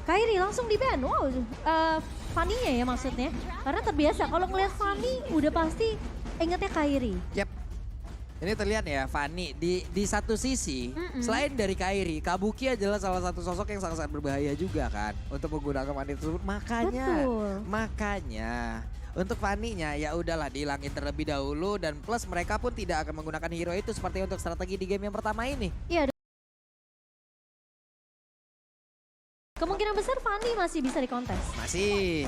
Kairi langsung di ban. Wow, Fanny-nya ya maksudnya. Karena terbiasa kalau ngeliat Fanny udah pasti ingetnya Kairi. Yap. Ini terlihat ya Fanny di satu sisi selain dari Kairi, Kabuki adalah salah satu sosok yang sangat-sangat berbahaya juga kan untuk menggunakan Fanny tersebut. Makanya untuk Fanny-nya ya udahlah dihilangin terlebih dahulu dan plus mereka pun tidak akan menggunakan hero itu seperti untuk strategi di game yang pertama ini. Iya. Kemungkinan besar Fanny masih bisa dikontes. Masih.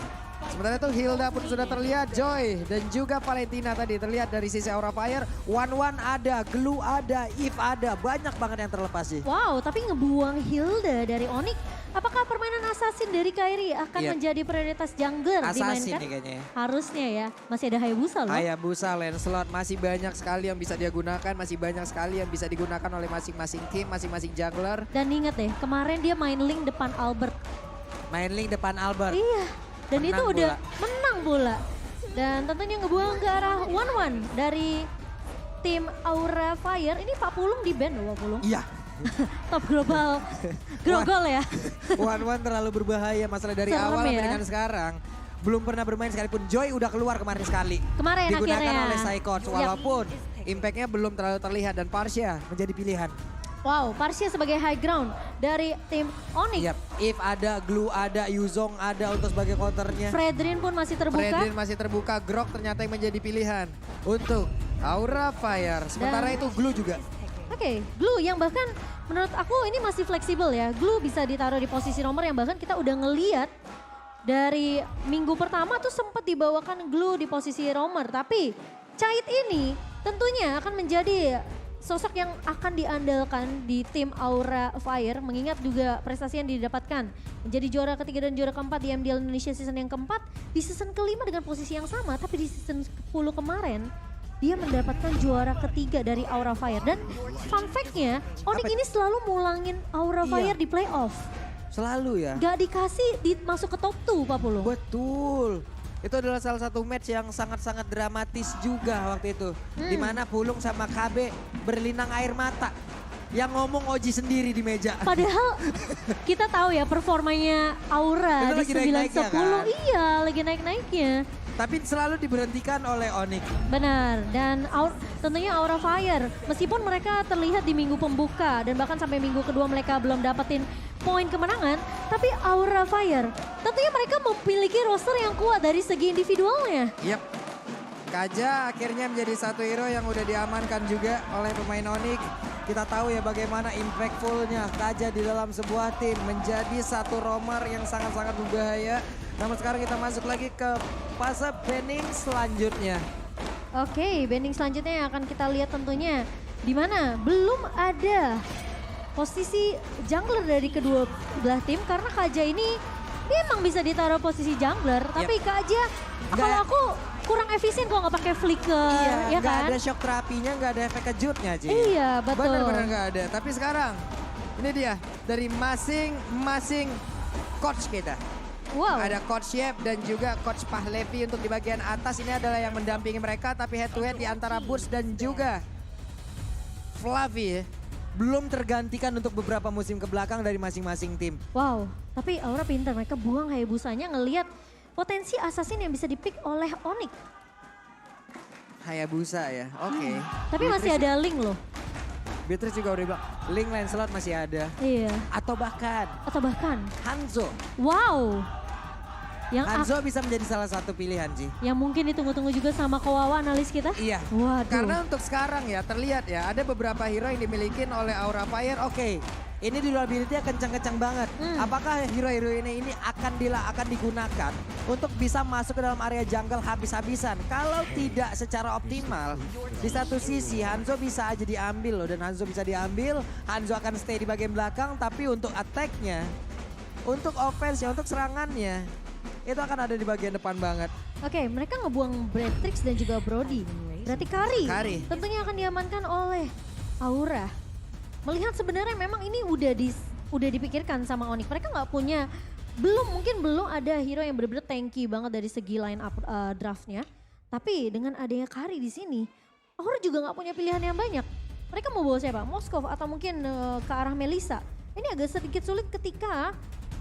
Sementara itu Hilda pun sudah terlihat, Joy dan juga Valentina tadi terlihat dari sisi Aura Fire. One ada, Glue ada, Eve ada, banyak banget yang terlepas sih. Wow, tapi ngebuang Hilda dari Onyx. Apakah permainan assassin dari Kairi akan menjadi prioritas jungler Assassin dimainkan? nih kayaknya ya. Harusnya ya, masih ada Hayabusa loh. Hayabusa, Lancelot masih banyak sekali yang bisa dia gunakan, masih banyak sekali yang bisa digunakan oleh masing-masing tim, masing-masing jungler. Dan inget deh, kemarin dia main link depan Albert. Main link depan Albert. Iya, dan Menang itu udah bola. menang bola. Dan tentunya ngebuang ke arah 1-1 dari tim Aura Fire. Ini Pak Pulung di ban loh, Pak Pulung. Iya. Top global grogol ya. One terlalu berbahaya masalah dari Serem awal ya. sampai dengan sekarang. Belum pernah bermain sekalipun. Joy udah keluar kemarin sekali. Kemarin digunakan akhirnya. oleh Psychons walaupun impactnya belum terlalu terlihat dan Parsia menjadi pilihan. Wow, Parsia sebagai high ground dari tim Onyx. Yap, If ada, Glue ada, Yuzong ada untuk sebagai counternya. Fredrin pun masih terbuka. Fredrin masih terbuka, Grok ternyata yang menjadi pilihan untuk Aura Fire. Sementara itu Glue juga. Oke, Glue yang bahkan menurut aku ini masih fleksibel ya. Glue bisa ditaruh di posisi nomor yang bahkan kita udah ngeliat dari minggu pertama tuh sempat dibawakan Glue di posisi roamer. Tapi Cait ini tentunya akan menjadi sosok yang akan diandalkan di tim Aura Fire. Mengingat juga prestasi yang didapatkan. Menjadi juara ketiga dan juara keempat di MDL Indonesia season yang keempat. Di season kelima dengan posisi yang sama. Tapi di season 10 kemarin dia mendapatkan juara ketiga dari Aura Fire. Dan fun fact-nya, Onyx ini selalu mulangin Aura Fire di playoff. Selalu ya. Gak dikasih masuk ke top 2 Pak Pulung. Betul. Itu adalah salah satu match yang sangat-sangat dramatis juga waktu itu. Dimana Pulung sama KB berlinang air mata. Yang ngomong Oji sendiri di meja. Padahal kita tahu ya performanya Aura Itu di lagi naik-naiknya 9-10. kan? Iya, lagi naik-naiknya. Tapi selalu diberhentikan oleh Onyx. Benar, dan tentunya Aura Fire, meskipun mereka terlihat di minggu pembuka dan bahkan sampai minggu kedua mereka belum dapetin poin kemenangan, tapi Aura Fire tentunya mereka memiliki roster yang kuat dari segi individualnya. Yap. Kaja akhirnya menjadi satu hero yang udah diamankan juga oleh pemain Onyx. Kita tahu ya bagaimana impactfulnya Kaja di dalam sebuah tim menjadi satu roamer yang sangat-sangat berbahaya. Namun sekarang kita masuk lagi ke fase banning selanjutnya. Oke, banding selanjutnya yang akan kita lihat tentunya di mana belum ada posisi jungler dari kedua belah tim karena Kaja ini memang bisa ditaruh posisi jungler, tapi Kaja kalau aku kurang efisien kalau nggak pakai flicker, ya nggak kan? ada shock terapinya, nggak ada efek kejutnya, Ci. Iya, betul. Benar-benar nggak ada. Tapi sekarang ini dia dari masing-masing coach kita. Wow. Ada Coach Yep dan juga Coach Pahlevi untuk di bagian atas. Ini adalah yang mendampingi mereka, tapi head to head di antara Burst dan juga Flavi ya. Belum tergantikan untuk beberapa musim ke belakang dari masing-masing tim. Wow, tapi Aura pintar, mereka buang Hayabusanya ngelihat potensi assassin yang bisa dipick oleh Onyx. Hayabusa ya, oke. Tapi masih ada Link loh. Beatrice juga udah bilang, Link Lancelot masih ada. Iya. Atau bahkan Hanzo. Wow. Yang Hanzo bisa menjadi salah satu pilihan, Ci. yang mungkin ditunggu-tunggu juga sama Kowawa analis kita. Iya. Waduh. Karena untuk sekarang ya terlihat ya ada beberapa hero yang dimiliki oleh Aura Fire. Oke, ini durability-nya kencang-kencang banget. Apakah hero-hero ini akan digunakan untuk bisa masuk ke dalam area jungle habis-habisan? Kalau tidak secara optimal, di satu sisi Hanzo bisa aja diambil loh, dan Hanzo bisa diambil, Hanzo akan stay di bagian belakang, tapi untuk attack-nya, untuk offense-nya, untuk serangannya, itu akan ada di bagian depan banget. Oke, mereka ngebuang Bretrix dan juga Brody. Berarti Kari tentunya akan diamankan oleh Aura. Melihat sebenarnya memang ini udah dipikirkan sama Onyx. Mereka nggak punya, mungkin belum ada hero yang benar-benar tanky banget dari segi line up draftnya. Tapi dengan adanya Kari di sini, Aura juga nggak punya pilihan yang banyak. Mereka mau bawa siapa? Moskov atau mungkin ke arah Melissa. Ini agak sedikit sulit ketika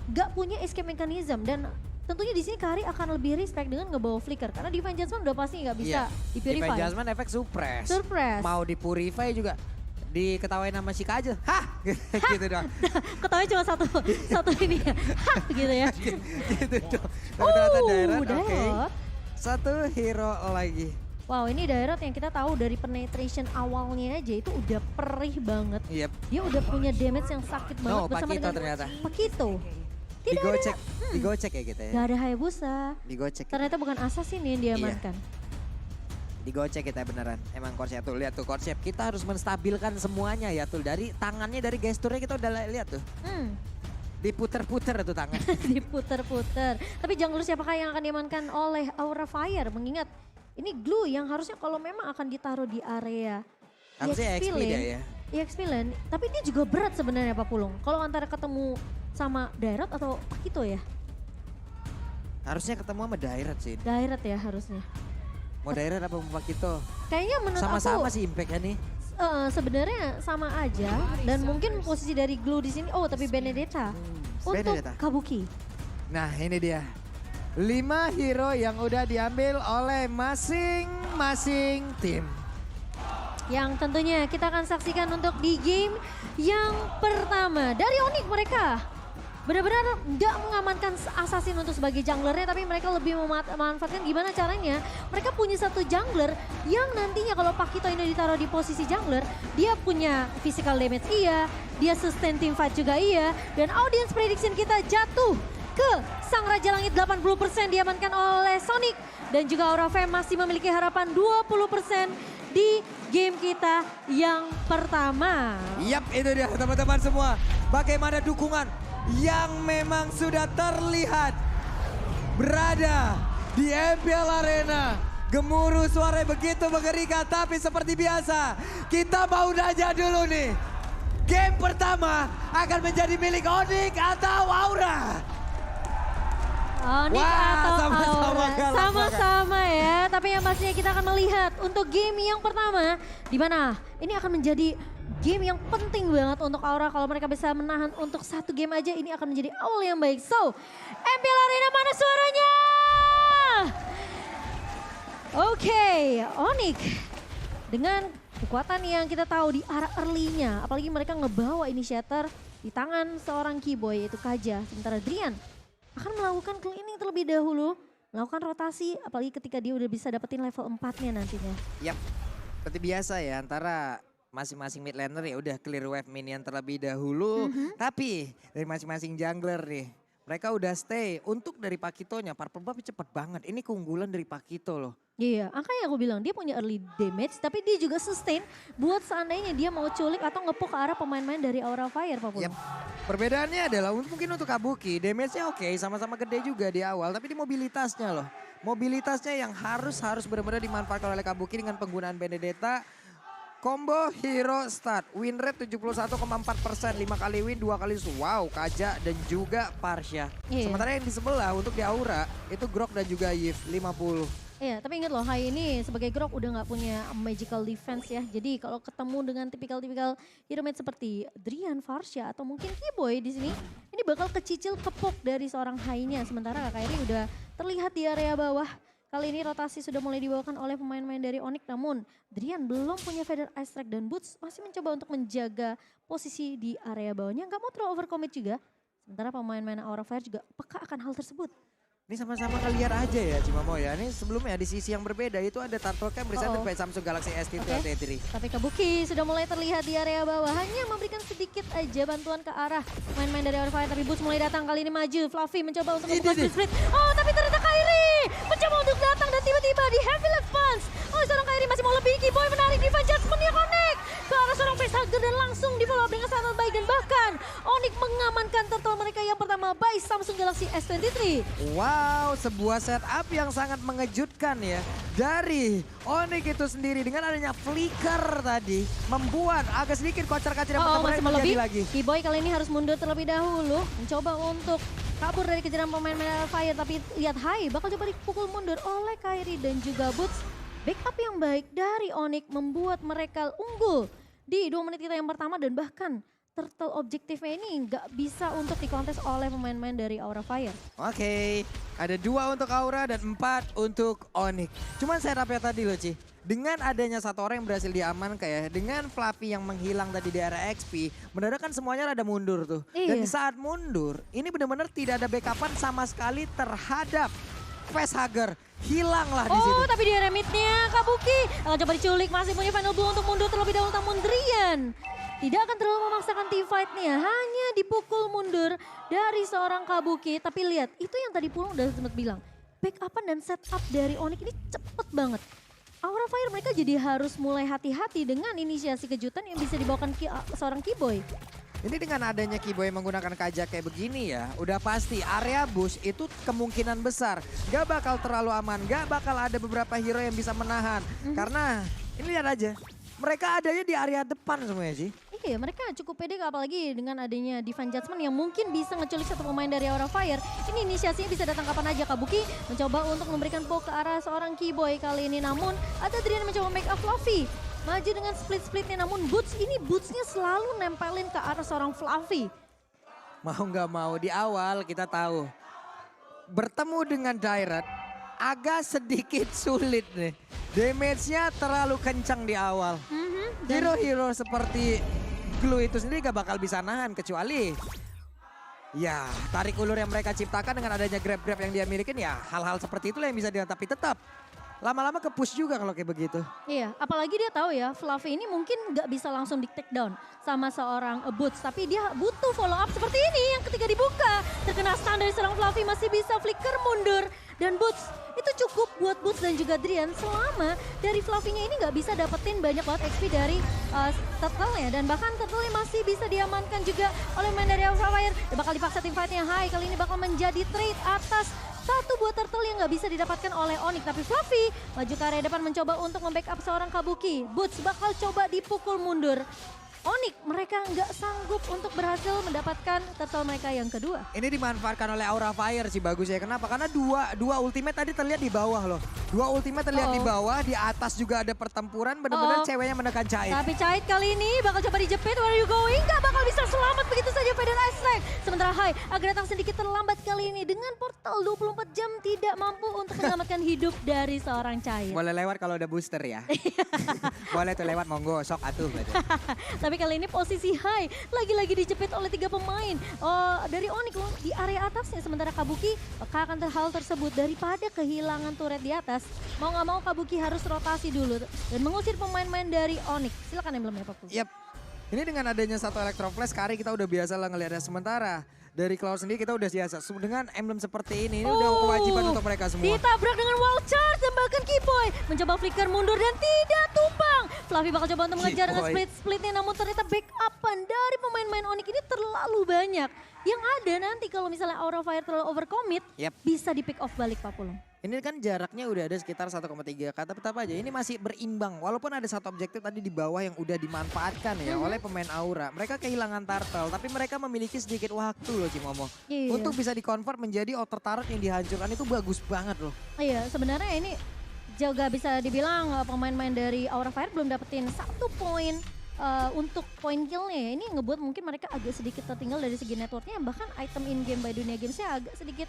gak punya escape mechanism dan tentunya di sini Kari akan lebih respect dengan ngebawa flicker karena Divine Judgment udah pasti nggak bisa di-purify. Divine Judgment efek suppress. Surprise. Mau di-purify juga diketawain sama si aja. Hah! gitu dong. Ketawanya cuma satu ini ya. Hah gitu ya. gitu dong. Tapi ternyata Dairat, oke. Dairat. Satu hero lagi. Wow, ini Dairat yang kita tahu dari penetration awalnya aja itu udah perih banget. Yep. Dia udah punya damage yang sakit banget bersama Pakito dengan ternyata. Pakito. Tidak Digocek, ada, digocek ya kita ya. Gak ada Hayabusa. Digocek. Ternyata bukan assassin yang diamankan. Digocek kita beneran. Emang Korsep tuh, lihat tuh Korsep. Kita harus menstabilkan semuanya ya tuh. Dari tangannya, dari gesturnya kita udah lihat tuh. Diputer-puter tuh tangan. Diputer-puter. Tapi jungle siapakah yang akan diamankan oleh Aura Fire? Mengingat ini glue yang harusnya kalau memang akan ditaruh di area Harusnya EXP XP dia lane. ya. EXP lane, tapi dia juga berat sebenarnya Pak Pulung. Kalau antara ketemu sama Dairat atau Pakito ya? Harusnya ketemu sama Dairat sih. Dairat ya harusnya. Mau Dairat apa mau Pakito? Kayaknya menurut Sama-sama aku sih impactnya nih. sebenarnya sama aja dan mungkin posisi dari glue di sini. Oh tapi Benedetta untuk Benedetta. Kabuki. Nah ini dia. 5 hero yang udah diambil oleh masing-masing tim. Yang tentunya kita akan saksikan untuk di game yang pertama. Dari Onyx mereka benar-benar nggak mengamankan assassin untuk sebagai junglernya, tapi mereka lebih memanfaatkan gimana caranya. Mereka punya satu jungler yang nantinya kalau Pakito ini ditaruh di posisi jungler, dia punya physical damage iya, dia sustain team fight juga iya, dan audience prediction kita jatuh ke Sang Raja Langit 80% diamankan oleh Sonic, dan juga Aura Fame masih memiliki harapan 20% di game kita yang pertama. Yap, itu dia teman-teman semua. Bagaimana dukungan yang memang sudah terlihat berada di MPL Arena. Gemuruh suara begitu mengerikan, tapi seperti biasa kita mau nanya dulu nih. Game pertama akan menjadi milik Onyx atau Aura? Onyx Wah, atau sama-sama Aura? galak Sama-sama ya, tapi yang pastinya kita akan melihat untuk game yang pertama, di mana ini akan menjadi game yang penting banget untuk Aura. Kalau mereka bisa menahan untuk satu game aja, ini akan menjadi awal yang baik. So, MPL Arena mana suaranya? Oke, Onyx dengan kekuatan yang kita tahu di arah early-nya, apalagi mereka ngebawa initiator di tangan seorang keyboy yaitu Kaja. Sementara Drian akan melakukan cleaning terlebih dahulu, melakukan rotasi, apalagi ketika dia udah bisa dapetin level 4-nya nantinya. Yap, seperti biasa ya antara masing-masing mid laner ya udah clear wave minion terlebih dahulu. Tapi dari masing-masing jungler nih, mereka udah stay. Untuk dari Pakitonya, Purple Buff cepet banget. Ini keunggulan dari Pakito loh. Iya, makanya aku bilang dia punya early damage, tapi dia juga sustain buat seandainya dia mau culik atau ngepuk ke arah pemain-pemain dari Aura Fire, Pak Pul. Yap. Perbedaannya adalah mungkin untuk Kabuki, damage-nya oke, sama-sama gede juga di awal. Tapi di mobilitasnya loh. Mobilitasnya yang harus benar-benar dimanfaatkan oleh Kabuki dengan penggunaan Benedetta. Combo hero start, win rate 71,4%, 5 kali win, 2 kali wow, Kaja dan juga Parsha. Iya. Sementara yang di sebelah untuk di Aura, itu Grok dan juga Yif, 50. Iya, tapi ingat loh, Hai ini sebagai Grok udah nggak punya magical defense ya. Jadi kalau ketemu dengan tipikal-tipikal hero mate seperti Drian, Farsha atau mungkin Keyboy di sini, ini bakal kecicil kepok dari seorang Hai-nya. Sementara Kak Kairi udah terlihat di area bawah. Kali ini rotasi sudah mulai dibawakan oleh pemain-pemain dari Onyx, namun Drian belum punya Feather Ice Strike dan Boots masih mencoba untuk menjaga posisi di area bawahnya. Nggak mau terlalu overcommit juga. Sementara pemain-pemain Aura Fire juga peka akan hal tersebut. Ini sama-sama ngeliat aja ya Cimamo ya. Ini sebelumnya di sisi yang berbeda itu ada Turtle Cam presented by Samsung Galaxy S3 T3. Tapi Kabuki sudah mulai terlihat di area bawah. Hanya memberikan sedikit aja bantuan ke arah main-main dari Aura Fire. Tapi Boots mulai datang, kali ini maju. Fluffy mencoba untuk membuka split. Oh tapi ternyata Kairi mencoba untuk datang dan tiba-tiba di Heavy Left Punch. Oh seorang Kairi masih mau lebih. Keyboy menarik Divine Judgment dia connect ke arah seorang facehugger dan langsung di follow up dengan sangat baik. Dan bahkan Onyx mengamankan turtle mereka yang pertama by Samsung Galaxy S23. Wow, sebuah setup yang sangat mengejutkan ya. Dari Onyx itu sendiri dengan adanya flicker tadi membuat agak sedikit kocar-kacir yang pertama masih terjadi lebih. lagi. Keyboy kali ini harus mundur terlebih dahulu. Mencoba untuk kabur dari kejaran pemain-pemain Fire. Tapi lihat Hai bakal coba dipukul mundur oleh Kairi dan juga Boots. Backup yang baik dari Onyx membuat mereka unggul di 2 menit kita yang pertama. Dan bahkan turtle objektifnya ini nggak bisa untuk dikontes oleh pemain-pemain dari Aura Fire. Oke, ada 2 untuk Aura dan 4 untuk Onyx. Cuman setupnya tadi loh Ci. Dengan adanya satu orang yang berhasil diamankan ya, dengan Fluffy yang menghilang tadi di area XP, mendadak kan semuanya rada mundur tuh. Dan Iya. di saat mundur, ini benar-benar tidak ada backupan sama sekali terhadap Facehugger. Hilanglah di situ. Oh, tapi di area mid-nya Kabuki akan coba diculik, masih punya final blow untuk mundur terlebih dahulu, namun Drian tidak akan terlalu memaksakan team fight nih ya, hanya dipukul mundur dari seorang Kabuki. Tapi lihat, itu yang tadi Pulung udah sempat bilang, backupan dan setup dari Onyx ini cepet banget. Aura Fire mereka jadi harus mulai hati-hati dengan inisiasi kejutan yang bisa dibawakan seorang Keyboy. Ini dengan adanya Keyboy menggunakan kajak kayak begini ya, udah pasti area bush itu kemungkinan besar gak bakal terlalu aman, gak bakal ada beberapa hero yang bisa menahan. Karena ini lihat aja, mereka adanya di area depan semuanya sih. Iya, mereka cukup pede apalagi dengan adanya Divine Judgment yang mungkin bisa ngeculik satu pemain dari Aura Fire. Ini inisiasinya bisa datang kapan aja. Kabuki mencoba untuk memberikan poke ke arah seorang Keyboy kali ini, namun ada Drian mencoba make up Fluffy. Maju dengan split-splitnya, namun bootsnya selalu nempelin ke arah seorang Fluffy. Mau nggak mau di awal kita tahu bertemu dengan Dairat agak sedikit sulit nih. Damage-nya terlalu kencang di awal. Dan Hero-hero seperti Glue itu sendiri gak bakal bisa nahan kecuali ya tarik ulur yang mereka ciptakan dengan adanya grab-grab yang dia milikin ya hal-hal seperti itulah yang bisa dia, tapi tetap lama-lama ke-push juga kalau kayak begitu. iya, apalagi dia tahu ya, Fluffy ini mungkin nggak bisa langsung di take down sama seorang Boots, tapi dia butuh follow up seperti ini yang ketika dibuka terkena stun dari seorang Fluffy masih bisa flicker mundur, dan Boots itu cukup buat Boots dan juga Drian selama dari Fluffy-nya ini nggak bisa dapetin banyak banget XP dari Turtle-nya, dan bahkan Turtle-nya masih bisa diamankan juga oleh main dari Aura Fire. Dia bakal dipaksa tim fight-nya high, kali ini bakal menjadi trade atas satu buah turtle yang nggak bisa didapatkan oleh Onyx, tapi Fluffy maju ke area depan mencoba untuk membackup seorang Kabuki. Boots bakal coba dipukul mundur. Onyx mereka nggak sanggup untuk berhasil mendapatkan turtle mereka yang kedua. Ini dimanfaatkan oleh Aura Fire sih bagus ya. Kenapa? Karena dua ultimate tadi terlihat di bawah loh. Dua ultimate terlihat di bawah, di atas juga ada pertempuran, benar-benar ceweknya menekan Cait. Tapi Cait kali ini bakal coba dijepit, where are you going? Gak bakal bisa selamat begitu saja Feder Ice Leg. Sementara Hai agak datang sedikit terlambat kali ini dengan portal 24 jam tidak mampu untuk menyelamatkan hidup dari seorang Cait. Boleh lewat kalau ada booster ya. Boleh tuh lewat, monggo, sok atuh. Tapi kali ini posisi Hai lagi-lagi dijepit oleh 3 pemain dari Onyx loh di area atasnya. Sementara Kabuki akan hal tersebut daripada kehilangan turret di atas. Mau nggak mau Kabuki harus rotasi dulu dan mengusir pemain-pemain dari Onyx. Silakan emblemnya Pak Pul. Yap. Ini dengan adanya satu Electro Flash, Kari kita udah biasa lah ngelihatnya. Sementara dari Cloud sendiri kita udah biasa. Dengan emblem seperti ini udah kewajiban untuk mereka semua. Ditabrak dengan wall charge dan bahkan Keyboy mencoba flicker mundur dan tidak tumbang. Fluffy bakal coba untuk mengejar dengan split-splitnya, namun ternyata backupan dari pemain-pemain Onyx ini terlalu banyak. Yang ada nanti kalau misalnya Aura Fire terlalu overcommit, bisa di pick off balik Pak Pulung. Ini kan jaraknya udah ada sekitar 1,3 kata, tetap aja ini masih berimbang. Walaupun ada satu objektif tadi di bawah yang udah dimanfaatkan ya oleh pemain Aura. Mereka kehilangan turtle, tapi mereka memiliki sedikit waktu loh Cimomo. Iya. Untuk bisa di-convert menjadi outer turret yang dihancurkan itu bagus banget loh. Iya, sebenarnya ini juga bisa dibilang pemain-pemain dari Aura Fire belum dapetin 1 poin untuk point killnya ya. Ini ngebuat mungkin mereka agak sedikit tertinggal dari segi networknya, bahkan item in game by Dunia Gamesnya agak sedikit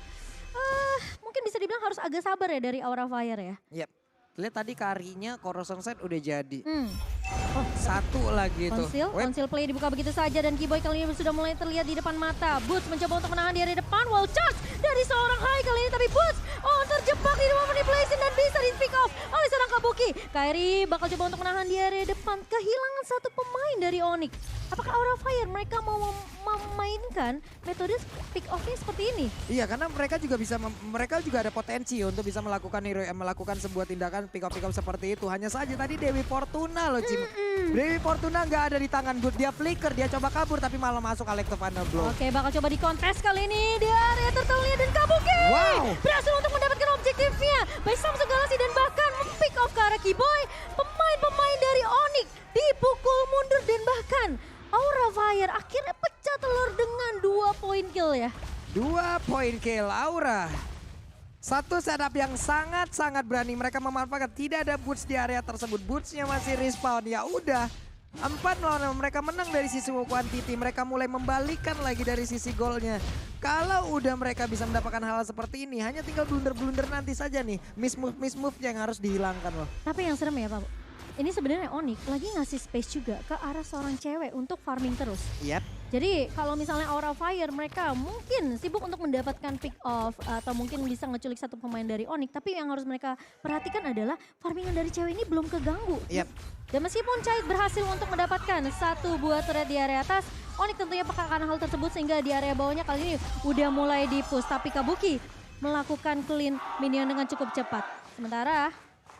mungkin bisa dibilang harus agak sabar ya dari Aura Fire ya. Yap. Lihat tadi Karinya Corrosion Set udah jadi. Oh, Satu lagi tuh. Konsil play dibuka begitu saja dan Keyboy kali ini sudah mulai terlihat di depan mata. Boots mencoba untuk menahan di area depan. Wall charge dari seorang Hai kali ini, tapi Boots terjebak di ruang manipulation dan bisa di pick off oleh seorang Kabuki. Kairi bakal coba untuk menahan di area depan. Kehilangan satu pemain dari Onyx. Apakah Aura Fire mereka mau memainkan metode pick off-nya seperti ini? Iya, karena mereka juga ada potensi untuk bisa melakukan sebuah tindakan pick off seperti itu. Hanya saja tadi Dewi Fortuna loh Cim. Dewi Fortuna nggak ada di tangan Boots, dia flicker, dia coba kabur tapi malah masuk Electro Final Blow. Oke, bakal coba dikontes kali ini di area turtle-nya dan Kabuki berhasil untuk mendapatkan objektifnya. By Samsung Galaxy dan bahkan pick off ke arah Keyboy. Pemain-pemain dari Onyx dipukul mundur dan bahkan Aura Fire akhirnya pecah telur dengan 2 point kill ya. 2 point kill Aura. Satu setup yang sangat-sangat berani. Mereka memanfaatkan tidak ada Boots di area tersebut. Bootsnya masih respawn. Ya udah, 4-0 mereka menang dari sisi quantity, mereka mulai membalikkan lagi dari sisi golnya. Kalau udah mereka bisa mendapatkan hal seperti ini, hanya tinggal blunder-blunder nanti saja nih. Miss move yang harus dihilangkan loh. Tapi yang serem ya Pak, ini sebenarnya Onyx lagi ngasih space juga ke arah seorang cewek untuk farming terus. Yap. Jadi kalau misalnya Aura Fire mereka mungkin sibuk untuk mendapatkan pick off atau mungkin bisa ngeculik satu pemain dari Onyx. Tapi yang harus mereka perhatikan adalah farmingan dari cewek ini belum keganggu. Yap. Dan meskipun Chait berhasil untuk mendapatkan satu buah turret di area atas, Onyx tentunya peka akan hal tersebut sehingga di area bawahnya kali ini udah mulai di-push. Tapi Kabuki melakukan clean minion dengan cukup cepat. Sementara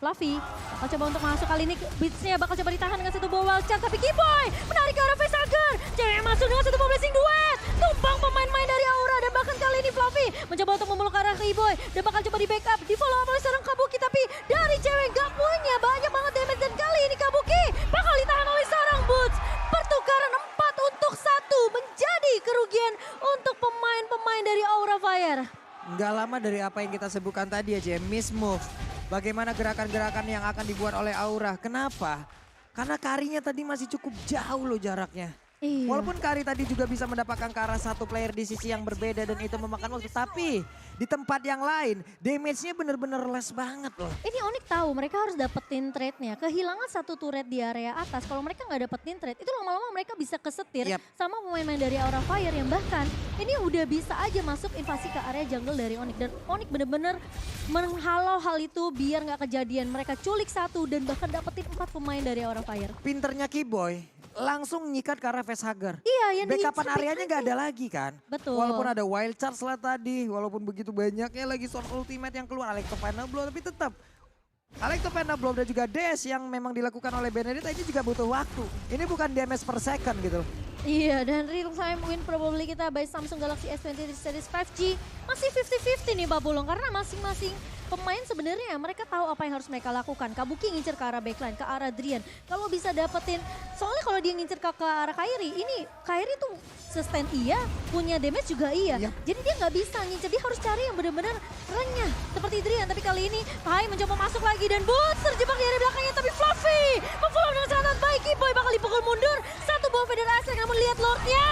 Fluffy bakal coba untuk masuk kali ini, Beats-nya bakal coba ditahan dengan satu buah wild charge, tapi Kiboy menarik ke arah Facehugger. Cewek masuk dengan satu buah blessing duet, tumpang pemain-pemain dari Aura, dan bahkan kali ini Fluffy mencoba untuk memeluk ke arah Kiboy dan bakal coba di backup, di follow up oleh seorang Kabuki, tapi dari cewek gak punya banyak banget damage, dan kali ini Kabuki bakal ditahan oleh seorang Boots. Pertukaran 4 untuk 1 menjadi kerugian untuk pemain-pemain dari Aura Fire. Nggak lama dari apa yang kita sebutkan tadi aja, miss move. Bagaimana gerakan-gerakan yang akan dibuat oleh Aura. Kenapa? Karena Karinya tadi masih cukup jauh loh jaraknya. Iya. Walaupun Kari tadi juga bisa mendapatkan ke arah satu player di sisi yang berbeda dan itu memakan waktu. Tapi di tempat yang lain damage-nya bener-bener less banget loh. Ini Onyx tahu mereka harus dapetin trade-nya. Kehilangan satu turret di area atas. Kalau mereka nggak dapetin trade, itu lama-lama mereka bisa kesetir sama pemain-pemain dari Aura Fire yang bahkan ini udah bisa aja masuk invasi ke area jungle dari Onyx. Dan Onyx bener-bener menghalau hal itu biar nggak kejadian. Mereka culik satu dan bahkan dapetin 4 pemain dari Aura Fire. Pinternya Kiboy langsung nyikat ke arah Facehugger. Iya, yang backupan areanya nggak ada lagi kan. Betul. Walaupun ada wild charge lah tadi, walaupun begitu banyaknya lagi sword ultimate yang keluar, Alecto Final Blow, tapi tetap Alecto Final Blow dan juga dash yang memang dilakukan oleh Benedetta ini juga butuh waktu. Ini bukan damage per second gitu. Iya, dan real time win probably kita by Samsung Galaxy S23 Series 5G masih 50-50 nih Pak Pulung, karena masing-masing pemain sebenarnya mereka tahu apa yang harus mereka lakukan. Kabuki ngincer ke arah backline, ke arah Drian. Kalau bisa dapetin, soalnya kalau dia ngincer ke arah Kairi, ini Kairi tuh sustain iya, punya damage juga iya. Jadi dia nggak bisa ngincer, dia harus cari yang benar-benar renyah seperti Drian. Tapi kali ini Pai mencoba masuk lagi dan Boots terjebak di area belakangnya, tapi Fluffy memfollow dengan sangat baik. Kiboy bakal dipukul mundur, satu buah Federasi, namun lihat Lordnya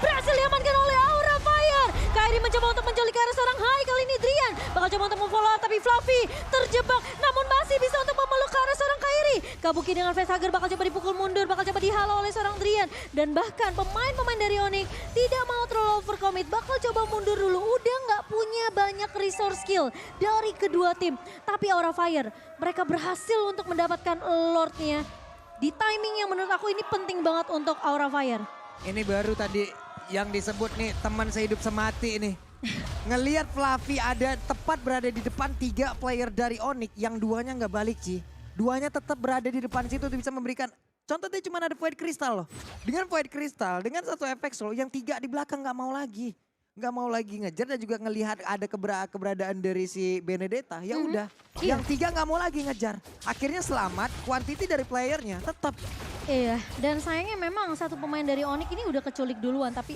berhasil diamankan oleh Aura Fire. Kairi mencoba untuk menculik ke arah seorang Hai, kali ini Drian bakal coba untuk memfollow up, tapi Fluffy terjebak namun masih bisa untuk memeluk ke arah seorang Kairi. Kabuki dengan Facehugger bakal coba dipukul mundur, bakal coba dihalau oleh seorang Drian. Dan bahkan pemain-pemain dari Onyx tidak mau terlalu overcommit, bakal coba mundur dulu. Udah nggak punya banyak resource skill dari kedua tim. Tapi Aura Fire, mereka berhasil untuk mendapatkan Lordnya di timing yang menurut aku ini penting banget untuk Aura Fire. Ini baru tadi yang disebut nih teman sehidup semati nih. Ngelihat Fluffy ada tepat berada di depan 3 player dari Onyx yang duanya nggak balik Ci. Duanya tetap berada di depan situ untuk bisa memberikan. Contohnya cuma ada Void Crystal loh. Dengan Void Crystal, dengan satu efek slow yang 3 di belakang nggak mau lagi. Nggak mau lagi ngejar dan juga ngelihat ada keberadaan dari si Benedetta. Ya udah, yang 3 nggak mau lagi ngejar. Akhirnya selamat, quantity dari playernya tetap. Iya, dan sayangnya memang satu pemain dari Onyx ini udah keculik duluan, tapi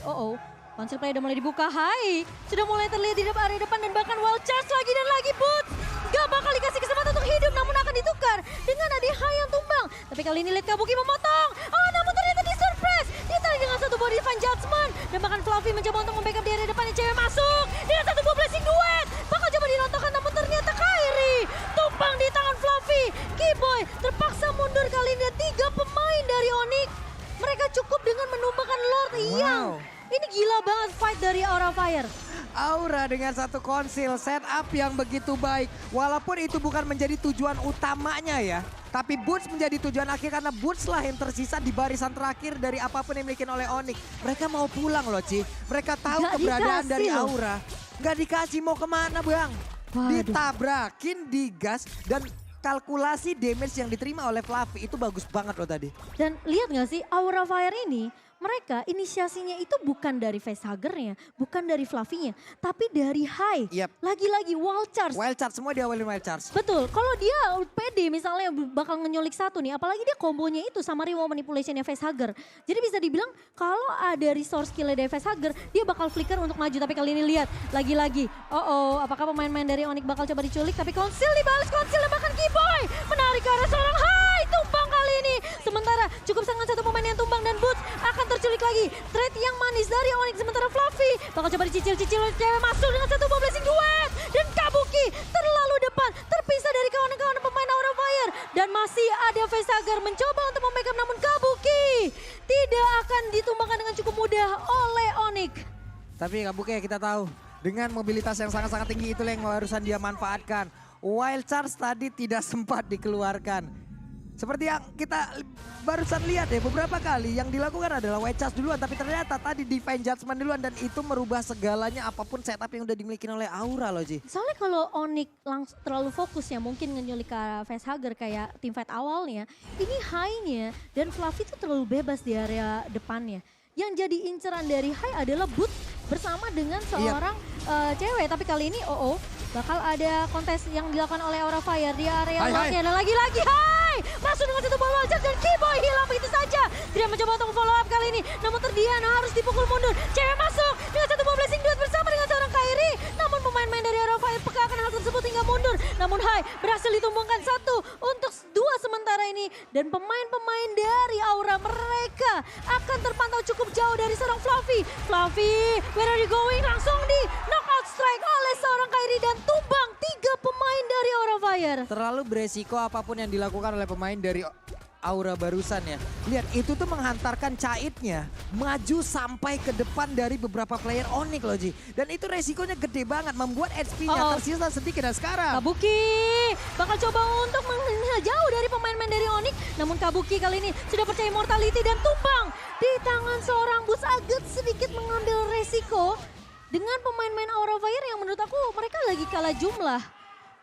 Konsil play udah mulai dibuka. Hai, sudah mulai terlihat di area depan dan bahkan wild charge lagi dan lagi Boots. Gak bakal dikasih kesempatan untuk hidup, namun akan ditukar dengan Adi Hai yang tumbang. Tapi kali ini lihat Kabuki memotong. Namun ternyata di surprise. Ditarik dengan satu buah Divine Judgment. Dan bahkan Fluffy mencoba untuk membackup di area depan, yang cewek masuk. Dengan satu buah Blessing Duet. Bakal coba dirontokkan, namun ternyata Kairi tumpang di tangan Fluffy. Kiboy terpaksa mundur kali ini. 3 pemain dari Onyx. Mereka cukup dengan menumbangkan Lord yang... Ini gila banget fight dari Aura Fire. Aura dengan satu konsil setup yang begitu baik. Walaupun itu bukan menjadi tujuan utamanya ya. Tapi Boots menjadi tujuan akhir karena Boots lah yang tersisa di barisan terakhir dari apapun yang dimiliki oleh Onyx. Mereka mau pulang loh Ci. Mereka tahu keberadaan dari Aura. Gak dikasih mau kemana Bang. Ditabrakin, digas dan kalkulasi damage yang diterima oleh Fluffy itu bagus banget loh tadi. Dan lihat gak sih Aura Fire ini, mereka inisiasinya itu bukan dari Facehugger-nya, bukan dari Fluffy-nya, tapi dari Hai. Lagi-lagi wild charge. Wild charge, semua diawalin wild charge. Betul, kalau dia pede misalnya bakal ngenyulik satu nih, apalagi dia kombonya itu sama reward manipulation-nya Facehugger. Jadi bisa dibilang kalau ada resource skill dari Facehugger, dia bakal flicker untuk maju. Tapi kali ini lihat, lagi-lagi, apakah pemain-pemain dari Onyx bakal coba diculik, tapi Konsil dibalas, Konsil dan bahkan Kiboy menarik ke arah seorang Hai, tumpang ke kali ini. Sementara cukup sangat satu pemain yang tumbang dan Boots akan terculik lagi. Trade yang manis dari Onyx, sementara Fluffy bakal coba dicicil-cicil oleh cewek, masuk dengan satu bomb blessing duet. Dan Kabuki terlalu depan, terpisah dari kawan-kawan pemain Aura Fire. Dan masih ada Facehugger mencoba untuk membackup, namun Kabuki tidak akan ditumbangkan dengan cukup mudah oleh Onyx. Tapi Kabuki kita tahu dengan mobilitas yang sangat-sangat tinggi itu yang barusan dia manfaatkan. Wild Charge tadi tidak sempat dikeluarkan. Seperti yang kita barusan lihat ya, beberapa kali yang dilakukan adalah Wild Charge duluan, tapi ternyata tadi Divine Judgment duluan dan itu merubah segalanya apapun setup yang udah dimiliki oleh Aura loh Ji. Soalnya kalau Onyx langsung terlalu fokus ya, mungkin nyulik ke Facehugger kayak teamfight awalnya, ini high-nya dan Fluffy itu terlalu bebas di area depannya. Yang jadi inceran dari high adalah Boot bersama dengan seorang cewek, tapi kali ini bakal ada kontes yang dilakukan oleh Aura Fire di area luarnya. Dan lagi-lagi masuk dengan satu ball wall dan Keyboy hilang begitu saja. Dia mencoba untuk follow up kali ini, namun Terdian harus dipukul mundur. Cewek masuk dengan satu ball blessing duet bersama dengan seorang Kairi. Namun pemain-pemain dari Aura Fire peka akan hal tersebut hingga mundur. Namun Hai berhasil ditumbangkan satu untuk dua sementara ini. Dan pemain-pemain dari Aura mereka akan terpantau cukup jauh dari seorang Fluffy. Fluffy, where are you going? Langsung di knockout strike oleh seorang Kairi dan tumbang tiga pemain dari Aura Fire. Terlalu beresiko apapun yang dilakukan oleh pemain dari Aura barusan ya. Lihat itu tuh menghantarkan Caitnya maju sampai ke depan dari beberapa player Onyx loh Ji. Dan itu resikonya gede banget, membuat HP-nya tersisa sedikit. Dan sekarang Kabuki bakal coba untuk menghindar jauh dari pemain-pemain dari Onyx. Namun Kabuki kali ini sudah percaya mortality dan tumbang di tangan seorang Boots, agak sedikit mengambil resiko dengan pemain-pemain Aura Fire yang menurut aku mereka lagi kalah jumlah.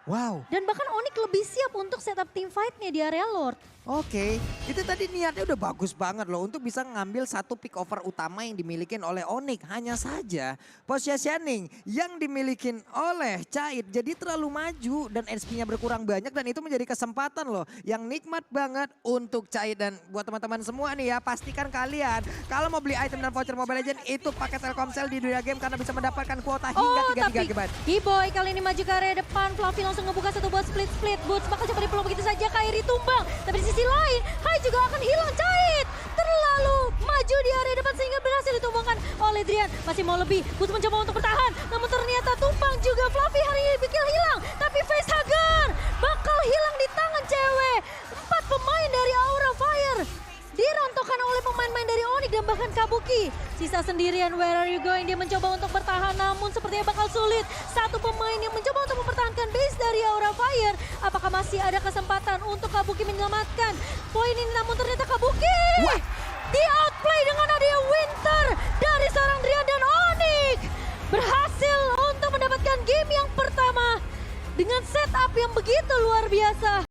wow. Dan bahkan Onyx lebih siap untuk setup team fight-nya di area Lord. Oke, itu tadi niatnya udah bagus banget loh untuk bisa ngambil satu pick over utama yang dimiliki oleh Onyx. Hanya saja positioning yang dimiliki oleh Cait jadi terlalu maju dan HP-nya berkurang banyak dan itu menjadi kesempatan loh yang nikmat banget untuk Cait. Dan buat teman-teman semua nih ya, pastikan kalian kalau mau beli item dan voucher Mobile Legends itu pakai Telkomsel di dunia game karena bisa mendapatkan kuota hingga 3 GB. Keyboy kali ini maju ke area depan, Fluffy langsung ngebuka satu buat split-split. Boots bakal coba dipeluk begitu saja, Kairi tumbang. Tapi di sisi lain, Hai juga akan hilang. Cait terlalu maju di area depan sehingga berhasil ditumbangkan oleh Drian. Masih mau lebih, Boots mencoba untuk bertahan. Namun ternyata tumbang juga. Fluffy hari ini bikin hilang. Tapi Facehugger bakal hilang di tangan cewek. 4 pemain dari Aura Fire dirontokkan oleh pemain-pemain dari Onyx dan bahkan Kabuki. Sisa sendirian, where are you going? Dia mencoba untuk bertahan namun sepertinya bakal sulit. Satu pemain yang mencoba untuk mempertahankan base dari Aura Fire. Apakah masih ada kesempatan untuk Kabuki menyelamatkan poin ini? Namun ternyata Kabuki di outplay dengan adanya Winter dari seorang Drian dan Onyx berhasil untuk mendapatkan game yang pertama dengan setup yang begitu luar biasa.